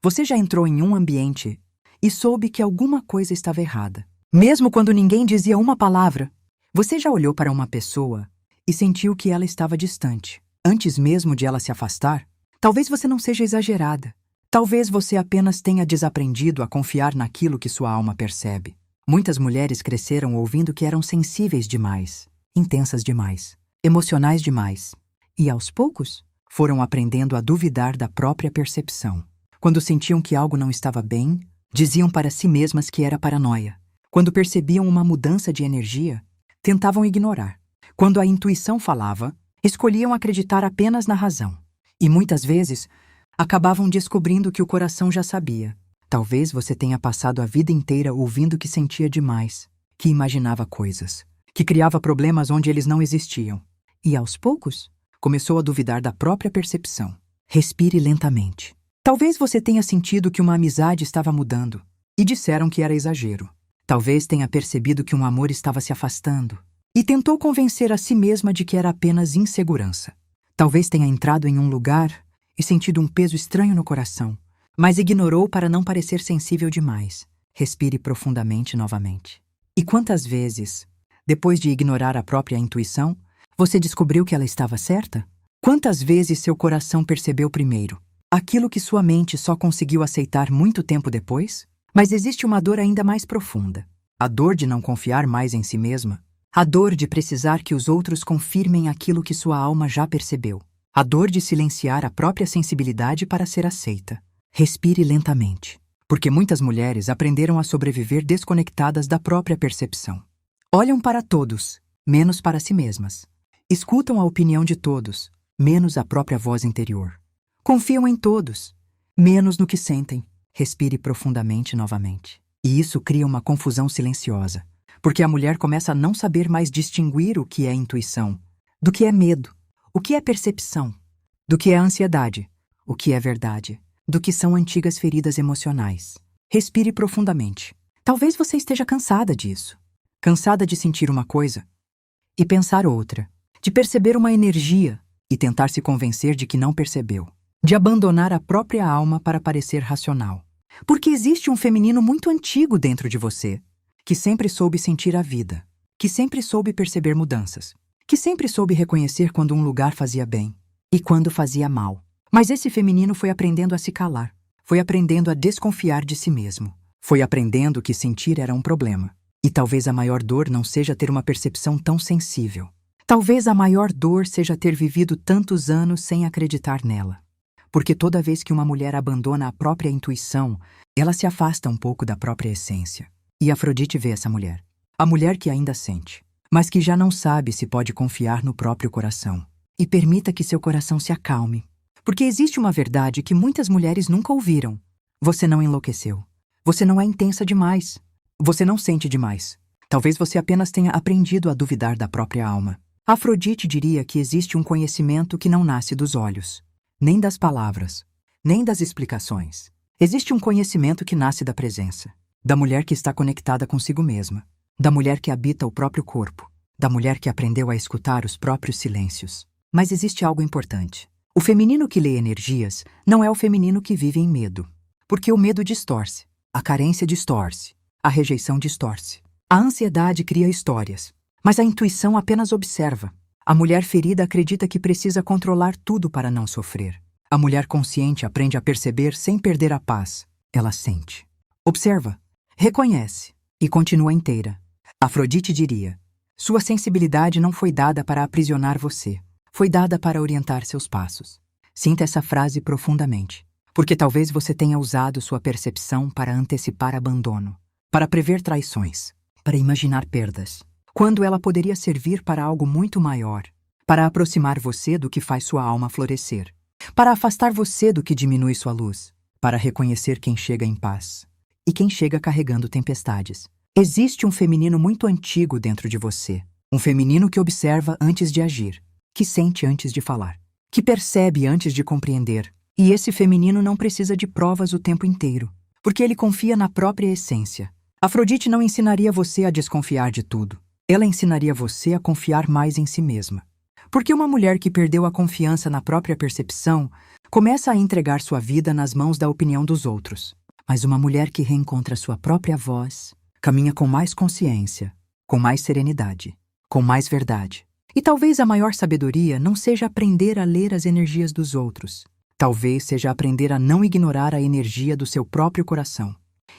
Você já entrou em um ambiente e soube que alguma coisa estava errada, mesmo quando ninguém dizia uma palavra? Você já olhou para uma pessoa e sentiu que ela estava distante, antes mesmo de ela se afastar? Talvez você não seja exagerada. Talvez você apenas tenha desaprendido a confiar naquilo que sua alma percebe. Muitas mulheres cresceram ouvindo que eram sensíveis demais, intensas demais, emocionais demais. E aos poucos, foram aprendendo a duvidar da própria percepção. Quando sentiam que algo não estava bem, diziam para si mesmas que era paranoia. Quando percebiam uma mudança de energia, tentavam ignorar. Quando a intuição falava, escolhiam acreditar apenas na razão. E muitas vezes, acabavam descobrindo que o coração já sabia. Talvez você tenha passado a vida inteira ouvindo que sentia demais, que imaginava coisas, que criava problemas onde eles não existiam. E aos poucos, começou a duvidar da própria percepção. Respire lentamente. Talvez você tenha sentido que uma amizade estava mudando e disseram que era exagero. Talvez tenha percebido que um amor estava se afastando e tentou convencer a si mesma de que era apenas insegurança. Talvez tenha entrado em um lugar e sentido um peso estranho no coração, mas ignorou para não parecer sensível demais. Respire profundamente novamente. E quantas vezes, depois de ignorar a própria intuição, você descobriu que ela estava certa? Quantas vezes seu coração percebeu primeiro aquilo que sua mente só conseguiu aceitar muito tempo depois? Mas existe uma dor ainda mais profunda. A dor de não confiar mais em si mesma. A dor de precisar que os outros confirmem aquilo que sua alma já percebeu. A dor de silenciar a própria sensibilidade para ser aceita. Respire lentamente, porque muitas mulheres aprenderam a sobreviver desconectadas da própria percepção. Olham para todos, menos para si mesmas. Escutam a opinião de todos, menos a própria voz interior. Confiam em todos, menos no que sentem. Respire profundamente novamente. E isso cria uma confusão silenciosa, porque a mulher começa a não saber mais distinguir o que é intuição, do que é medo, o que é percepção, do que é ansiedade, o que é verdade, do que são antigas feridas emocionais. Respire profundamente. Talvez você esteja cansada disso. Cansada de sentir uma coisa e pensar outra, de perceber uma energia e tentar se convencer de que não percebeu, de abandonar a própria alma para parecer racional. Porque existe um feminino muito antigo dentro de você, que sempre soube sentir a vida, que sempre soube perceber mudanças, que sempre soube reconhecer quando um lugar fazia bem e quando fazia mal. Mas esse feminino foi aprendendo a se calar, foi aprendendo a desconfiar de si mesmo, foi aprendendo que sentir era um problema. E talvez a maior dor não seja ter uma percepção tão sensível. Talvez a maior dor seja ter vivido tantos anos sem acreditar nela. Porque toda vez que uma mulher abandona a própria intuição, ela se afasta um pouco da própria essência. E Afrodite vê essa mulher. A mulher que ainda sente, mas que já não sabe se pode confiar no próprio coração. E permita que seu coração se acalme. Porque existe uma verdade que muitas mulheres nunca ouviram. Você não enlouqueceu. Você não é intensa demais. Você não sente demais. Talvez você apenas tenha aprendido a duvidar da própria alma. Afrodite diria que existe um conhecimento que não nasce dos olhos, nem das palavras, nem das explicações. Existe um conhecimento que nasce da presença, da mulher que está conectada consigo mesma, da mulher que habita o próprio corpo, da mulher que aprendeu a escutar os próprios silêncios. Mas existe algo importante. O feminino que lê energias não é o feminino que vive em medo, porque o medo distorce, a carência distorce, a rejeição distorce. A ansiedade cria histórias, mas a intuição apenas observa. A mulher ferida acredita que precisa controlar tudo para não sofrer. A mulher consciente aprende a perceber sem perder a paz. Ela sente, observa, reconhece e continua inteira. Afrodite diria: sua sensibilidade não foi dada para aprisionar você, foi dada para orientar seus passos. Sinta essa frase profundamente, porque talvez você tenha usado sua percepção para antecipar abandono, para prever traições, para imaginar perdas, quando ela poderia servir para algo muito maior, para aproximar você do que faz sua alma florescer, para afastar você do que diminui sua luz, para reconhecer quem chega em paz e quem chega carregando tempestades. Existe um feminino muito antigo dentro de você, um feminino que observa antes de agir, que sente antes de falar, que percebe antes de compreender. E esse feminino não precisa de provas o tempo inteiro, porque ele confia na própria essência. Afrodite não ensinaria você a desconfiar de tudo. Ela ensinaria você a confiar mais em si mesma. Porque uma mulher que perdeu a confiança na própria percepção começa a entregar sua vida nas mãos da opinião dos outros. Mas uma mulher que reencontra sua própria voz caminha com mais consciência, com mais serenidade, com mais verdade. E talvez a maior sabedoria não seja aprender a ler as energias dos outros. Talvez seja aprender a não ignorar a energia do seu próprio coração.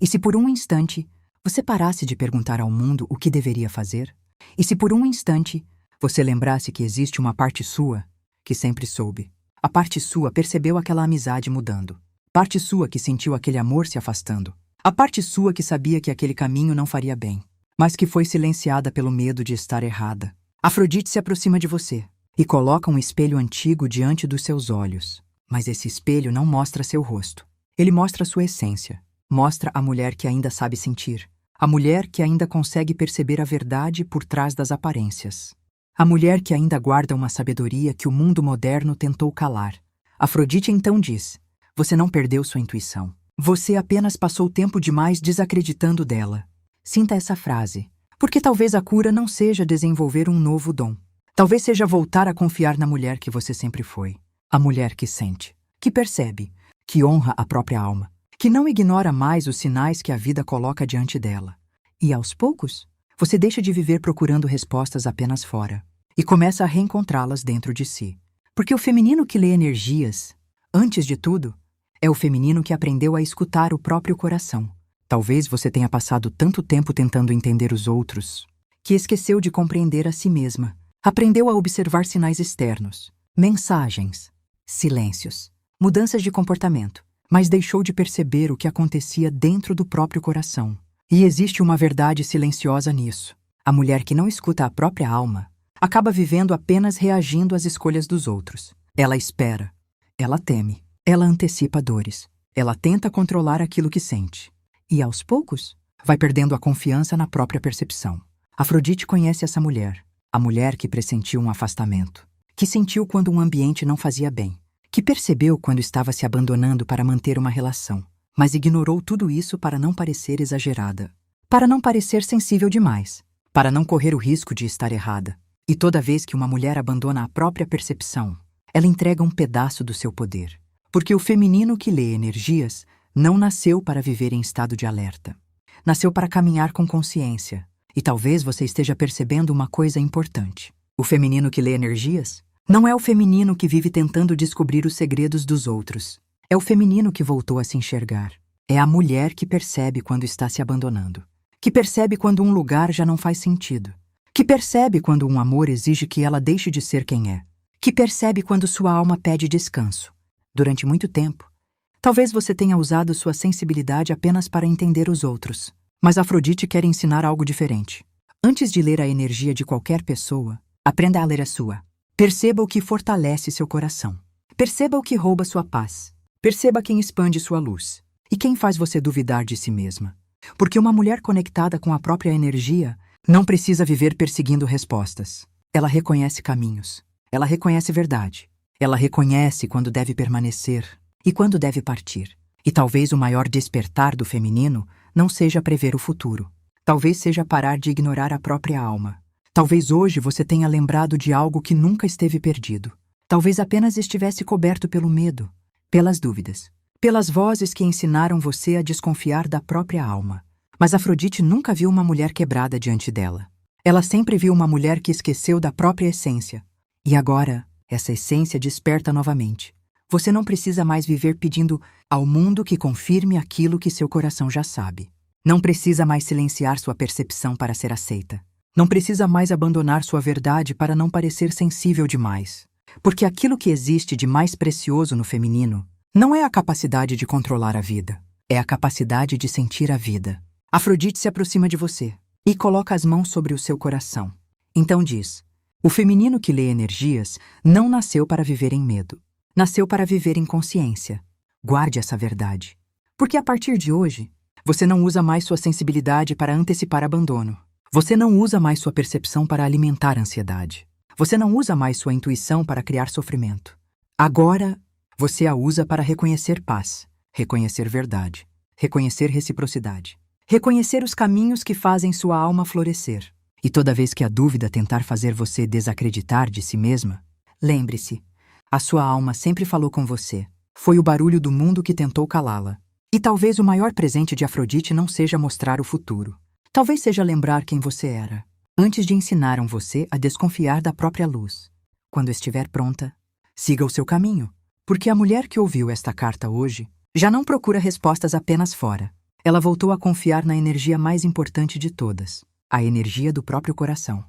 E se por um instante você parasse de perguntar ao mundo o que deveria fazer? E se por um instante você lembrasse que existe uma parte sua que sempre soube? A parte sua percebeu aquela amizade mudando. Parte sua que sentiu aquele amor se afastando. A parte sua que sabia que aquele caminho não faria bem, mas que foi silenciada pelo medo de estar errada. Afrodite se aproxima de você e coloca um espelho antigo diante dos seus olhos. Mas esse espelho não mostra seu rosto. Ele mostra sua essência. Mostra a mulher que ainda sabe sentir. A mulher que ainda consegue perceber a verdade por trás das aparências. A mulher que ainda guarda uma sabedoria que o mundo moderno tentou calar. Afrodite então diz: você não perdeu sua intuição. Você apenas passou tempo demais desacreditando dela. Sinta essa frase, porque talvez a cura não seja desenvolver um novo dom. Talvez seja voltar a confiar na mulher que você sempre foi. A mulher que sente, que percebe, que honra a própria alma, que não ignora mais os sinais que a vida coloca diante dela. E aos poucos, você deixa de viver procurando respostas apenas fora e começa a reencontrá-las dentro de si. Porque o feminino que lê energias, antes de tudo, é o feminino que aprendeu a escutar o próprio coração. Talvez você tenha passado tanto tempo tentando entender os outros, que esqueceu de compreender a si mesma. Aprendeu a observar sinais externos, mensagens, silêncios, mudanças de comportamento, mas deixou de perceber o que acontecia dentro do próprio coração. E existe uma verdade silenciosa nisso. A mulher que não escuta a própria alma acaba vivendo apenas reagindo às escolhas dos outros. Ela espera, ela teme, ela antecipa dores, ela tenta controlar aquilo que sente. E aos poucos, vai perdendo a confiança na própria percepção. Afrodite conhece essa mulher, a mulher que pressentiu um afastamento, que sentiu quando um ambiente não fazia bem, que percebeu quando estava se abandonando para manter uma relação, mas ignorou tudo isso para não parecer exagerada, para não parecer sensível demais, para não correr o risco de estar errada. E toda vez que uma mulher abandona a própria percepção, ela entrega um pedaço do seu poder. Porque o feminino que lê energias não nasceu para viver em estado de alerta. Nasceu para caminhar com consciência. E talvez você esteja percebendo uma coisa importante. O feminino que lê energias não é o feminino que vive tentando descobrir os segredos dos outros. É o feminino que voltou a se enxergar. É a mulher que percebe quando está se abandonando. Que percebe quando um lugar já não faz sentido. Que percebe quando um amor exige que ela deixe de ser quem é. Que percebe quando sua alma pede descanso. Durante muito tempo, talvez você tenha usado sua sensibilidade apenas para entender os outros. Mas Afrodite quer ensinar algo diferente. Antes de ler a energia de qualquer pessoa, aprenda a ler a sua. Perceba o que fortalece seu coração. Perceba o que rouba sua paz. Perceba quem expande sua luz. E quem faz você duvidar de si mesma. Porque uma mulher conectada com a própria energia não precisa viver perseguindo respostas. Ela reconhece caminhos. Ela reconhece verdade. Ela reconhece quando deve permanecer e quando deve partir. E talvez o maior despertar do feminino não seja prever o futuro. Talvez seja parar de ignorar a própria alma. Talvez hoje você tenha lembrado de algo que nunca esteve perdido. Talvez apenas estivesse coberto pelo medo, pelas dúvidas, pelas vozes que ensinaram você a desconfiar da própria alma. Mas Afrodite nunca viu uma mulher quebrada diante dela. Ela sempre viu uma mulher que esqueceu da própria essência. E agora, essa essência desperta novamente. Você não precisa mais viver pedindo ao mundo que confirme aquilo que seu coração já sabe. Não precisa mais silenciar sua percepção para ser aceita. Não precisa mais abandonar sua verdade para não parecer sensível demais. Porque aquilo que existe de mais precioso no feminino não é a capacidade de controlar a vida. É a capacidade de sentir a vida. Afrodite se aproxima de você e coloca as mãos sobre o seu coração. Então diz: o feminino que lê energias não nasceu para viver em medo. Nasceu para viver em consciência. Guarde essa verdade. Porque a partir de hoje, você não usa mais sua sensibilidade para antecipar abandono. Você não usa mais sua percepção para alimentar ansiedade. Você não usa mais sua intuição para criar sofrimento. Agora, você a usa para reconhecer paz, reconhecer verdade, reconhecer reciprocidade, reconhecer os caminhos que fazem sua alma florescer. E toda vez que a dúvida tentar fazer você desacreditar de si mesma, lembre-se, a sua alma sempre falou com você. Foi o barulho do mundo que tentou calá-la. E talvez o maior presente de Afrodite não seja mostrar o futuro. Talvez seja lembrar quem você era, antes de ensinaram você a desconfiar da própria luz. Quando estiver pronta, siga o seu caminho, porque a mulher que ouviu esta carta hoje já não procura respostas apenas fora. Ela voltou a confiar na energia mais importante de todas, a energia do próprio coração.